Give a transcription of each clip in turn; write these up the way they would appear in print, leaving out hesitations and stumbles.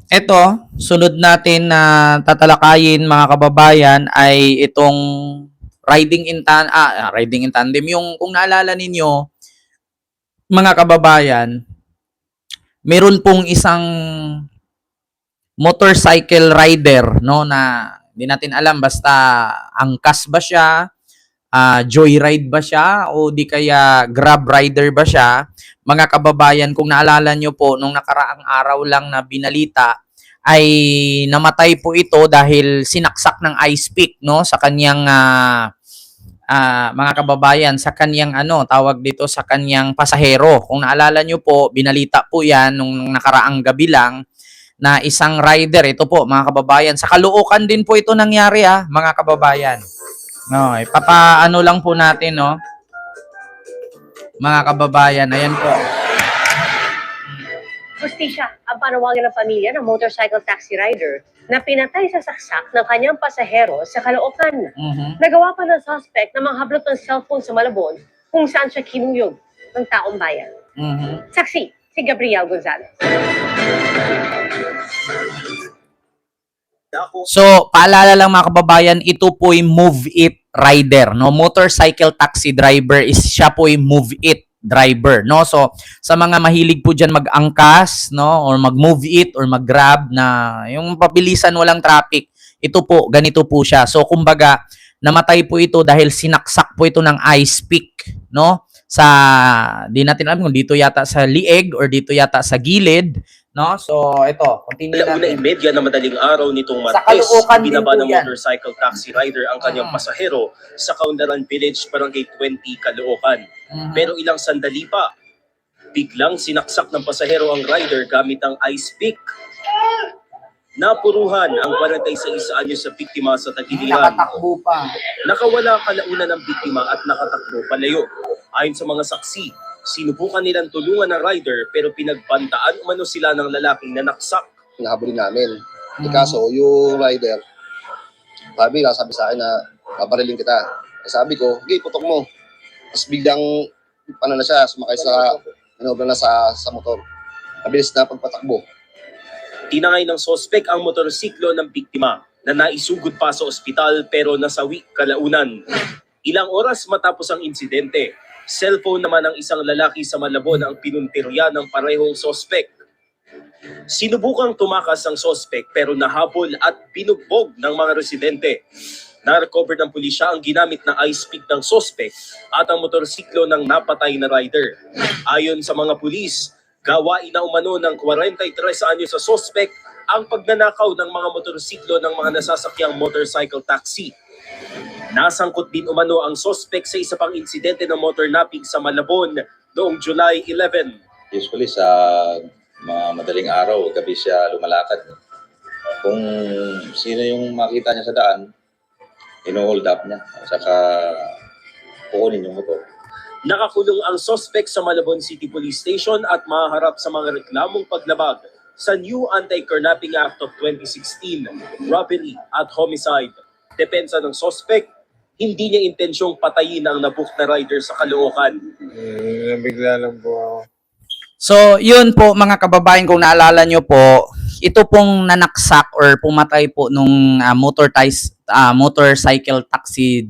Ito, sunod natin na tatalakayin mga kababayan ay itong riding in tandem. Yung kung naalala ninyo, mga kababayan, meron pong isang motorcycle rider, no, na hindi natin alam basta angkas ba siya, joyride ba siya o di kaya grab rider ba siya. Mga kababayan, kung naalala nyo po nung nakaraang araw lang na binalita ay namatay po ito dahil sinaksak ng ice pick, no, sa kanyang mga kababayan, sa kanyang tawag dito, sa kanyang pasahero. Kung naalala nyo po, binalita po yan nung nakaraang gabi lang na isang rider, ito po mga kababayan, sa Caloocan din po ito nangyari mga kababayan. No, papaano lang po natin, no, mga kababayan, ayan po. Hustisya ang panawagan ng pamilya ng motorcycle taxi rider na pinatay sa saksak ng kanyang pasahero sa Caloocan. Nagawa pa ng suspect na manghablot ng cellphone sa Malabon kung saan siya kinuyog ng taong bayan. Saksi, si Gabriel Gonzalez. So, paalala lang mga kababayan, ito po yung Move It rider, no? Motorcycle taxi driver is siya po yung Move It driver, no? So, sa mga mahilig po diyan mag-angkas, no, or mag-move it or mag-grab na yung pabilisan walang traffic, ito po, ganito po siya. So, kumbaga, namatay po ito dahil sinaksak po ito ng ice pick, no? Sa di natin alam kung dito yata sa lieg or dito yata sa gilid, no? So, ito, continue natin. 1:30 na madaling araw nitong Sa Martes, Caloocan din binaba po ng yan. motorcycle taxi rider ang kanyang pasahero sa Kaunlaran Village, Barangay 20, Caloocan. Pero ilang sandali pa, biglang sinaksak ng pasahero ang rider gamit ang ice pick. Napuruhan ang 46 anyos sa biktima sa tagiliran. Nakatakbo pa. Nakawala kalaunan ng biktima at nakatakbo palayo. Ayon sa mga saksi, sinubukan nilang tulungan ng rider pero pinagbantaan umano sila ng lalaking nanaksak. Hinahabulin namin. Kaso, yung rider, sabi sa akin na papariling kita. Sabi ko, okay, putok mo. Tapos biglang, na siya, sumakay sa motor. Mabilis na pagpatakbo. Tinangay ng sospek ang motorsiklo ng biktima na naisugod pa sa ospital pero nasawi kalaunan. Ilang oras matapos ang insidente, cellphone naman ng isang lalaki sa Malabon ang pinuntirya ng parehong sospek. Sinubukang tumakas ang sospek pero nahabol at binugbog ng mga residente. Na-recover ng pulisya ang ginamit na ice pick ng sospek at ang motorsiklo ng napatay na rider. Ayon sa mga pulis, gawain na umano ng 43 anyos sa sospek ang pagnanakaw ng mga motorsiklo ng mga nasasakyang motorcycle taxi. Nasangkot din umano ang sospek sa isa pang insidente ng motor napping sa Malabon noong July 11. Usually sa mga madaling araw, gabi siya lumalakad. Kung sino yung makita niya sa daan, ino-hold up niya. Saka kukunin yung motor. Nakakulong ang sospek sa Malabon City Police Station at maharap sa mga reklamong paglabag sa New Anti-Kidnapping Act of 2016, robbery at homicide. Depensa ng sospek, hindi niya intensyong patayin ang nabook na rider sa Caloocan. Nabigla lang po ako. So, yun po mga kababayan, kung naalala nyo po, ito pong nanaksak or pumatay po nung motorcycle taxi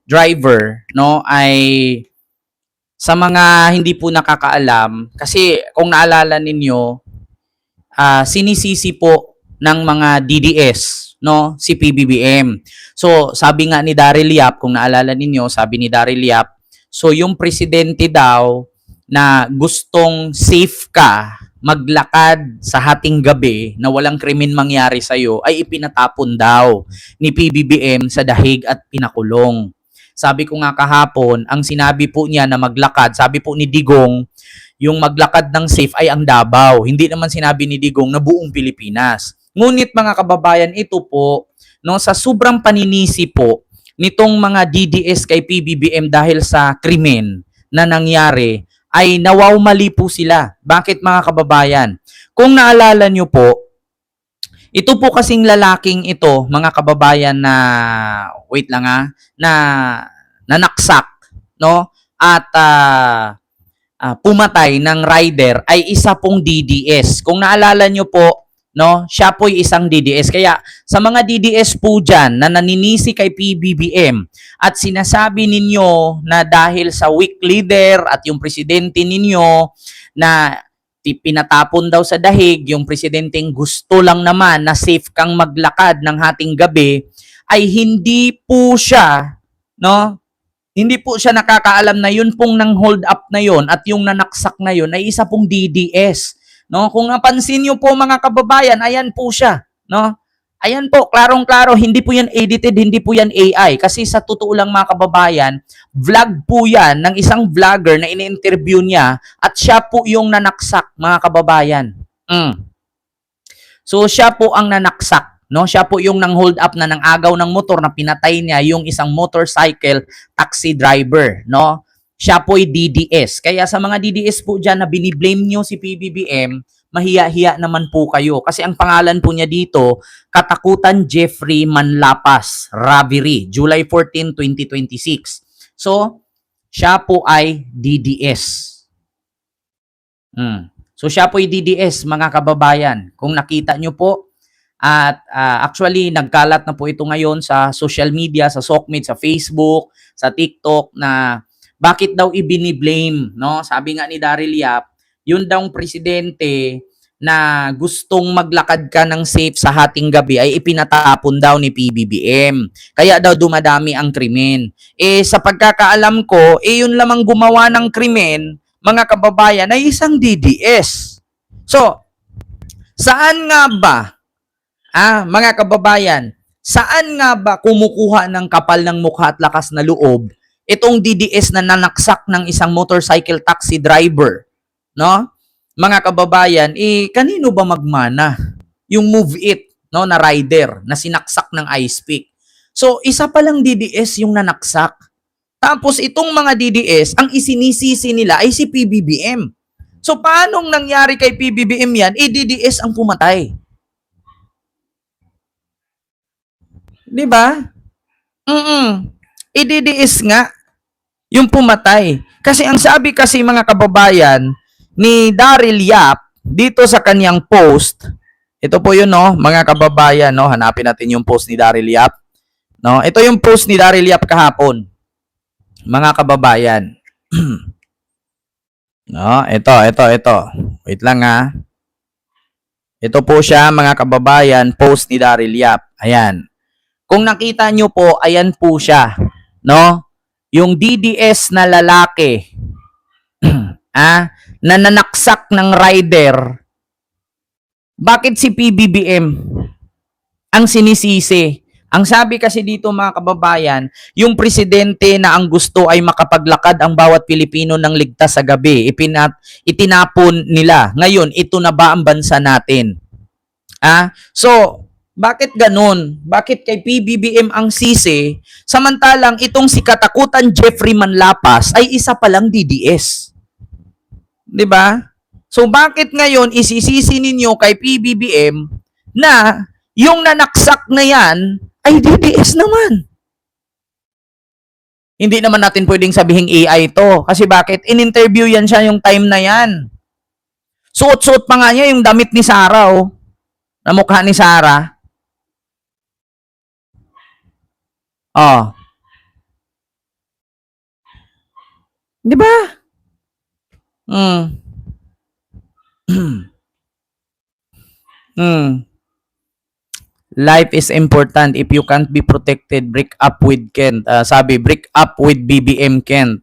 driver, no, ay sa mga hindi po nakakaalam, kasi kung naalala ninyo, sinisisi po ng mga DDS, no, si PBBM. So, sabi nga ni Daryl Yap, kung naalala ninyo, sabi ni Daryl Yap, so yung presidente daw na gustong safe ka maglakad sa hating gabi na walang krimen mangyari sa'yo ay ipinatapon daw ni PBBM sa dahig at pinakulong. Sabi ko nga kahapon, ang sinabi po niya na maglakad, sabi po ni Digong, yung maglakad ng safe ay ang Davao. Hindi naman sinabi ni Digong na buong Pilipinas. Ngunit mga kababayan, ito po, no, sa sobrang paninisi po nitong mga DDS kay PBBM dahil sa krimen na nangyari, ay nawawmali po sila. Bakit mga kababayan? Kung naalala nyo po, ito po kasing lalaking ito, mga kababayan na, wait lang na nanaksak, no? At pumatay ng rider ay isa pong DDS. Kung naalala nyo po, no, siya po'y isang DDS. Kaya sa mga DDS po dyan na naninisi kay PBBM at sinasabi ninyo na dahil sa weak leader at yung presidente ninyo na pinatapon daw sa dahig, yung presidenteng gusto lang naman na safe kang maglakad ng hating gabi, ay hindi po siya, no? Hindi po siya nakakaalam na yun pong nang hold up na yun at yung nanaksak na yun ay isa pong DDS. No? Kung napansin niyo po mga kababayan, ayan po siya. No? Ayan po, klarong-klaro, hindi po yan edited, hindi po yan AI. Kasi sa totoo lang mga kababayan, vlog po yan ng isang vlogger na ini-interview niya at siya po yung nanaksak mga kababayan. So siya po ang nanaksak. No, siya po yung nang hold up na nang agaw ng motor na pinatay niya yung isang motorcycle taxi driver, no? Siya po ay DDS. Kaya sa mga DDS po diyan na biniblame niyo si PBBM, mahiya-hiya naman po kayo kasi ang pangalan po niya dito, Katakutan Jeffrey Manlapas, Raviri, July 14, 2026. So, siya po ay DDS. So siya po ay DDS mga kababayan. Kung nakita niyo po, at actually, nagkalat na po ito ngayon sa social media, sa SOCMED, sa Facebook, sa TikTok na bakit daw ibiniblame, no? Sabi nga ni Daryl Yap, yun daw presidente na gustong maglakad ka ng safe sa hating gabi ay ipinatapon daw ni PBBM. Kaya daw dumadami ang krimen. Sa pagkakaalam ko, yun lamang gumawa ng krimen, mga kababayan, ay isang DDS. So, saan nga ba mga kababayan, saan nga ba kumukuha ng kapal ng mukha at lakas na loob itong DDS na nanaksak ng isang motorcycle taxi driver? No? Mga kababayan, kanino ba magmana yung Move It, no, na rider na sinaksak ng ice pick? So, isa palang DDS yung nanaksak. Tapos itong mga DDS, ang isinisisi nila ay si PBBM. So, paanong nangyari kay PBBM yan? DDS ang pumatay. Di ba? DDS nga yung pumatay. Kasi ang sabi kasi mga kababayan ni Daryl Yap dito sa kanyang post, ito po yun, no, mga kababayan, no, hanapin natin yung post ni Daryl Yap. No, ito yung post ni Daryl Yap kahapon. Mga kababayan. No, ito. Wait lang ha. Ito po siya mga kababayan, post ni Daryl Yap. Ayan. Kung nakita nyo po, ayan po siya, no? Yung DDS na lalaki, na nanaksak ng rider, bakit si PBBM ang sinisisi? Ang sabi kasi dito mga kababayan, yung presidente na ang gusto ay makapaglakad ang bawat Pilipino ng ligtas sa gabi, itinapon nila. Ngayon, ito na ba ang bansa natin? So, bakit ganun? Bakit kay PBBM ang sisi, samantalang itong si Katakutan Jeffrey Manlapas ay isa palang DDS? 'Di ba? So bakit ngayon isisisi ninyo kay PBBM na yung nanaksak na yan ay DDS naman? Hindi naman natin pwedeng sabihing AI to. Kasi bakit? In-interview yan siya yung time na yan. Suot-suot pa nga niya yung damit ni Sarah, oh. Na mukha ni Sarah. Oh. Di ba? Life is important. If you can't be protected, break up with Kent. Sabi, break up with BBM Kent.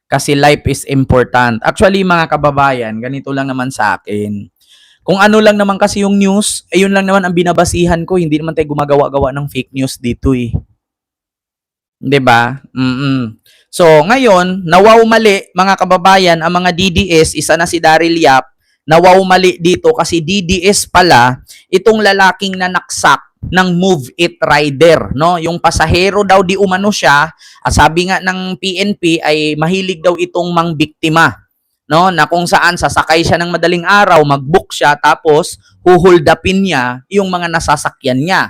Kasi life is important. Actually, mga kababayan, ganito lang naman sa akin. Kung ano lang naman kasi yung news, ayun lang naman ang binabasihan ko. Hindi naman tayo gumagawa-gawa ng fake news dito eh. 'Di ba? So, ngayon, nawaw mali mga kababayan, ang mga DDS, isa na si Daryl Yap, nawaw mali dito kasi DDS pala itong lalaking nanaksak ng Move It rider, no? Yung pasahero daw di umano siya, sabi nga ng PNP ay mahilig daw itong mangbiktima, no? Na kung saan sasakay siya ng madaling araw, mag-book siya tapos huhold upin niya yung mga nasasakyan niya.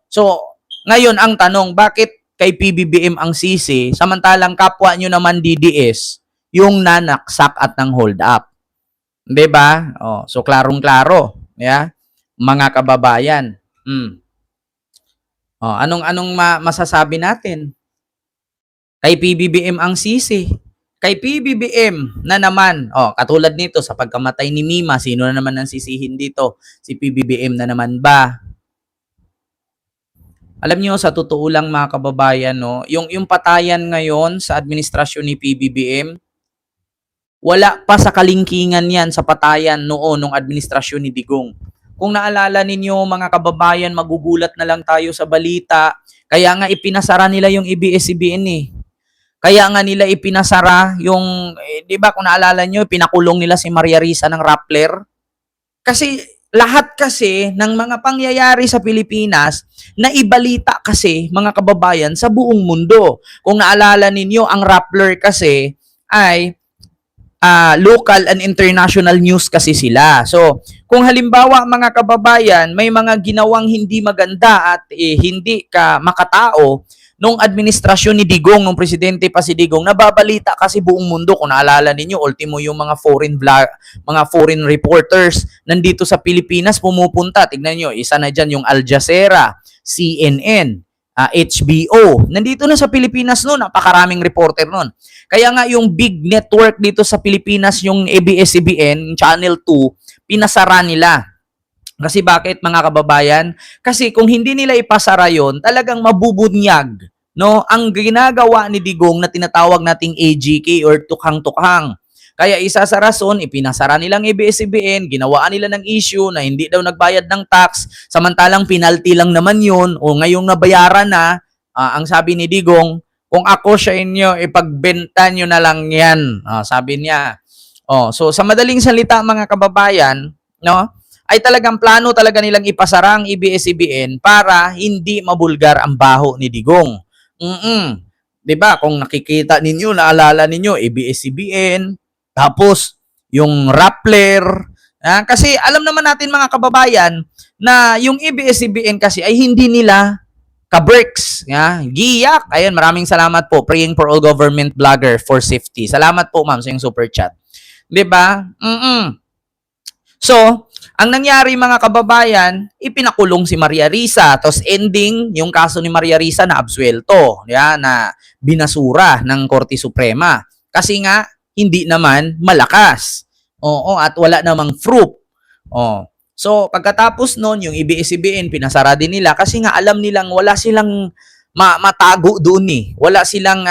So ngayon ang tanong, bakit kay PBBM ang sisi samantalang kapwa nyo naman DDS yung nanaksak at nang hold up? 'Di ba? So klarong-klaro. Yeah? Mga kababayan. Anong masasabi natin? Kay PBBM ang sisi. Kay PBBM na naman, katulad nito sa pagkamatay ni Mima, sino na naman ang sisihin dito? Si PBBM na naman ba? Alam niyo sa totoo lang mga kababayan, no, yung patayan ngayon sa administrasyon ni PBBM, wala pa sa kalingkingan yan sa patayan noon nung administrasyon ni Digong. Kung naalala ninyo mga kababayan, magugulat na lang tayo sa balita, kaya nga ipinasara nila yung ABS-CBN eh. Kaya nga nila ipinasara yung, di ba kung naalala nyo, pinakulong nila si Maria Risa ng Rappler. Kasi lahat kasi ng mga pangyayari sa Pilipinas na ibalita kasi mga kababayan sa buong mundo. Kung naalala ninyo, ang Rappler kasi ay local and international news kasi sila. So, kung halimbawa mga kababayan, may mga ginawang hindi maganda at hindi ka makatao, nung administrasyon ni Digong, nung presidente pa si Digong, nababalita kasi buong mundo. Kung naalala ninyo, ultimo yung mga mga foreign reporters nandito sa Pilipinas pumupunta. Tignan nyo, isa na dyan yung Al Jazeera, CNN, HBO. Nandito na sa Pilipinas noon, napakaraming reporter noon. Kaya nga yung big network dito sa Pilipinas, yung ABS-CBN, Channel 2, pinasara nila. Kasi bakit mga kababayan? Kasi kung hindi nila ipasara yon, talagang mabubunyag, no? Ang ginagawa ni Digong na tinatawag nating AGK or tukhang-tukhang. Kaya isa sa rason, ipinasara nilang ABS-CBN, ginawaan nila ng issue na hindi daw nagbayad ng tax, samantalang penalty lang naman yun, o ngayong nabayaran na, ang sabi ni Digong, kung ako sa inyo, ipagbenta nyo na lang yan. Sabi niya. So sa madaling salita mga kababayan, no? Ay talagang plano talaga nilang ipasara ang ABS-CBN para hindi mabulgar ang baho ni Digong. 'Di ba? Kung nakikita ninyo, naalala ninyo, ABS-CBN, tapos yung Rappler, kasi alam naman natin mga kababayan na yung ABS-CBN kasi ay hindi nila ka-breaks. Giyak. Ayan, maraming salamat po. Praying for all government vlogger for safety. Salamat po ma'am sa yung super chat. 'Di ba? So, ang nangyari mga kababayan, ipinakulong si Maria Risa. Tapos ending, yung kaso ni Maria Risa na absuelto, na binasura ng Korte Suprema. Kasi nga, hindi naman malakas. At wala namang proof. So, pagkatapos nun, yung ABS-CBN, pinasara din nila kasi nga alam nilang wala silang matago doon eh. Wala silang,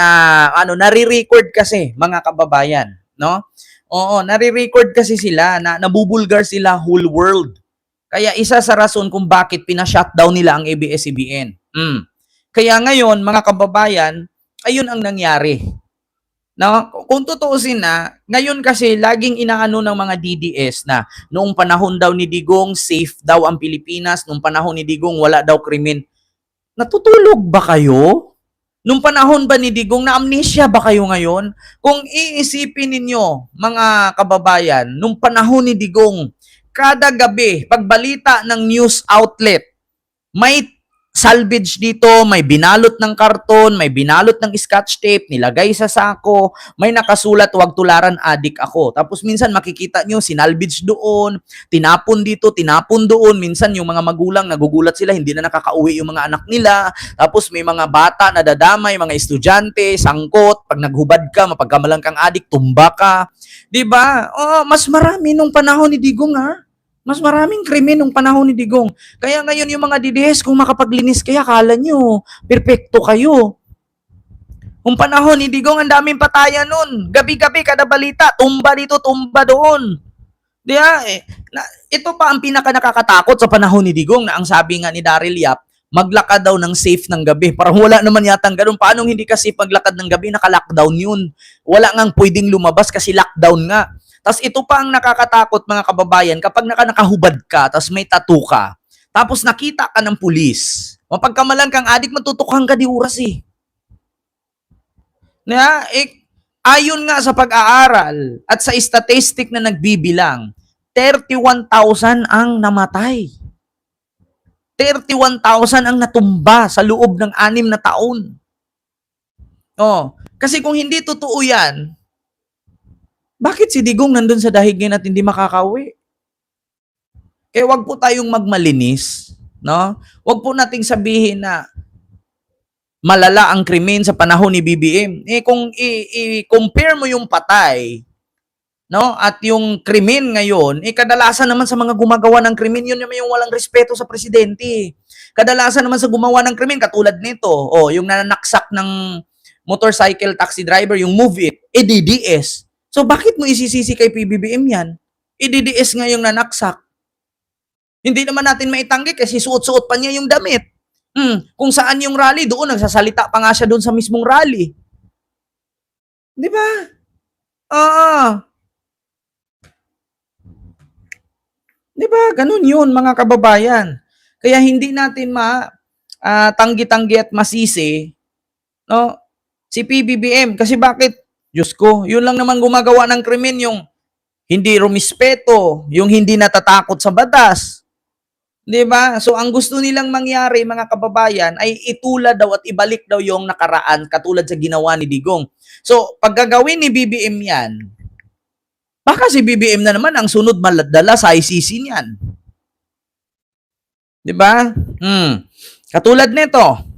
nare-record kasi mga kababayan, no? Nare-record kasi sila, nabubulgar sila whole world. Kaya isa sa rason kung bakit pina-shutdown nila ang ABS-CBN. Kaya ngayon, mga kababayan, ayun ang nangyari. Na, kung tutuusin na, ngayon kasi laging inaano ng mga DDS na noong panahon daw ni Digong, safe daw ang Pilipinas, noong panahon ni Digong, wala daw krimen. Natutulog ba kayo? Nung panahon ba ni Digong, na amnesia ba kayo ngayon? Kung iisipin ninyo, mga kababayan, nung panahon ni Digong, kada gabi, pagbalita ng news outlet, may salvage dito, may binalot ng karton, may binalot ng scotch tape, nilagay sa sako, may nakasulat, "Huwag tularan, adik ako." Tapos minsan makikita nyo, sinalvage doon, tinapon dito, tinapon doon. Minsan yung mga magulang, nagugulat sila, hindi na nakakauwi yung mga anak nila. Tapos may mga bata na dadamay, mga estudyante, sangkot, pag naghubad ka, mapagkamalang kang adik, tumba ka. Diba? Mas marami nung panahon ni Digong Mas maraming krimen nung panahon ni Digong. Kaya ngayon yung mga DDS, kung makapaglinis kaya, akala nyo, perfecto kayo. Kung panahon ni Digong, ang daming patayan nun. Gabi-gabi, kada balita, tumba dito, tumba doon. Diba? Ito pa ang pinaka nakakatakot sa panahon ni Digong na ang sabi nga ni Daryl Yap, maglakad daw ng safe ng gabi. Parang wala naman yatang ganun. Paano hindi kasi paglakad ng gabi, naka-lockdown yun. Wala ngang pwedeng lumabas kasi lockdown nga. Tapos ito pa ang nakakatakot mga kababayan, kapag nakahubad ka, tapos may tattoo ka, tapos nakita ka ng pulis, mapagkamalan kang adik, matutukhang ka di oras eh. Ayon nga sa pag-aaral at sa statistic na nagbibilang, 31,000 ang namatay. 31,000 ang natumba sa loob ng 6 na taon. Kasi kung hindi totoo yan, bakit si Digong nandun sa dahig ngayon at hindi makakauwi? Kaya wag po tayong magmalinis, no? Wag po nating sabihin na malala ang krimen sa panahon ni BBM. Kung i-compare mo yung patay, no, at yung krimen ngayon, kadalasan naman sa mga gumagawa ng krimen, yun naman yung walang respeto sa presidente. Kadalasan naman sa gumawa ng krimen, katulad nito, yung nanaksak ng motorcycle taxi driver, yung Move It, DDS. So bakit mo isisisi kay PBBM yan? DDS nga yung nanaksak. Hindi naman natin maitanggi kasi suot-suot pa niya yung damit. Kung saan yung rally, doon nagsasalita pa nga siya doon sa mismong rally. Di ba? Di ba? Ganun yun, mga kababayan. Kaya hindi natin tanggi-tanggi at masisi, no, si PBBM. Kasi bakit? Diyos ko, yun lang naman gumagawa ng krimen, yung hindi rumispeto, yung hindi natatakot sa batas. Di ba? So, ang gusto nilang mangyari, mga kababayan, ay itula daw at ibalik daw yung nakaraan katulad sa ginawa ni Digong. So, pag gagawin ni BBM yan, baka si BBM na naman ang sunod maladala sa ICC niyan. Di ba? Katulad nito,